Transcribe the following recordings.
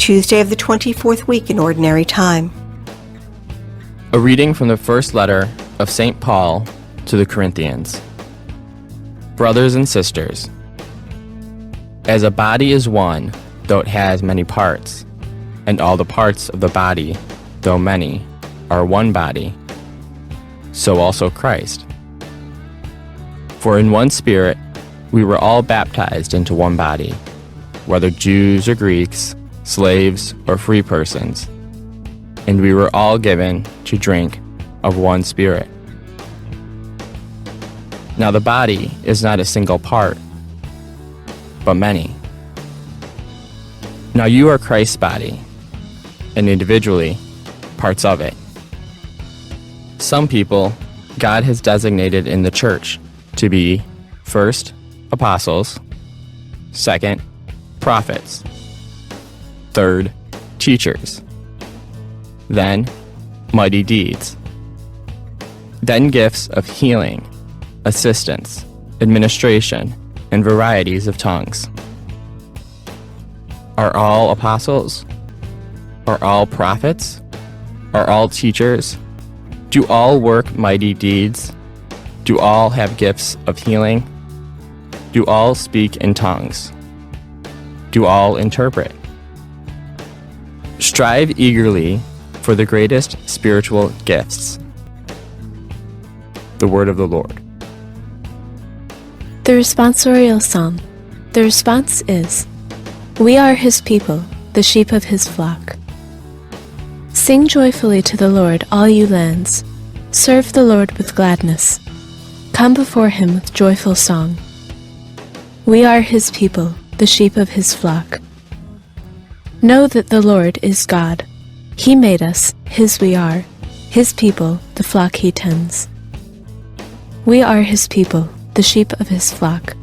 Tuesday of the 24th week in Ordinary Time. A reading from the first letter of St. Paul to the Corinthians. Brothers and sisters, as a body is one, though it has many parts, and all the parts of the body, though many, are one body, so also Christ. For in one Spirit we were all baptized into one body, whether Jews or Greeks, slaves or free persons, and we were all given to drink of one Spirit. Now the body is not a single part, but many. Now you are Christ's body, and individually parts of it. Some people God has designated in the church to be, first, apostles, second, prophets, third, teachers, then, mighty deeds, then gifts of healing, assistance, administration, and varieties of tongues. Are all apostles? Are all prophets? Are all teachers? Do all work mighty deeds? Do all have gifts of healing? Do all speak in tongues? Do all interpret? Strive eagerly for the greatest spiritual gifts. The word of the Lord. The responsorial psalm. The response is, "We are his people, the sheep of his flock." Sing joyfully to the Lord, all you lands. Serve the Lord with gladness. Come before him with joyful song. We are his people, the sheep of his flock. Know that the Lord is God. He made us, his we are, his people, the flock he tends. We are his people, the sheep of his flock.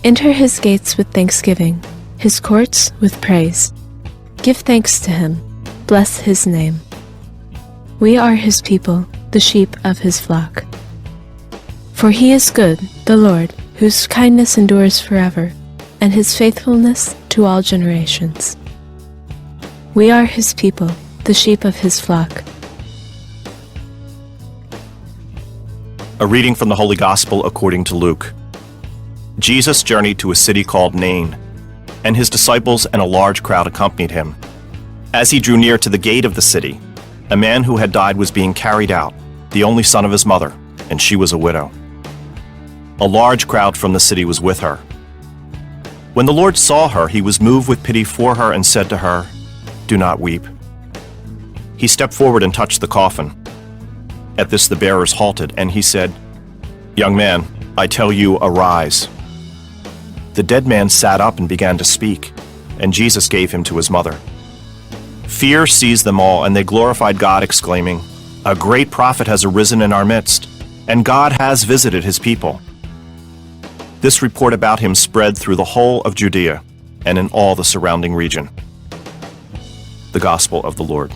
Enter his gates with thanksgiving, his courts with praise. Give thanks to him, bless his name. We are his people, the sheep of his flock. For he is good, the Lord, whose kindness endures forever, and his faithfulness to all generations. We are his people, the sheep of his flock. A reading from the Holy Gospel according to Luke. Jesus journeyed to a city called Nain, and his disciples and a large crowd accompanied him. As he drew near to the gate of the city, a man who had died was being carried out, the only son of his mother, and she was a widow. A large crowd from the city was with her. When the Lord saw her, he was moved with pity for her and said to her, "Do not weep." He stepped forward and touched the coffin. At this the bearers halted, and he said, "Young man, I tell you, arise." The dead man sat up and began to speak, and Jesus gave him to his mother. Fear seized them all, and they glorified God, exclaiming, "A great prophet has arisen in our midst, and God has visited his people." This report about him spread through the whole of Judea and in all the surrounding region. The Gospel of the Lord.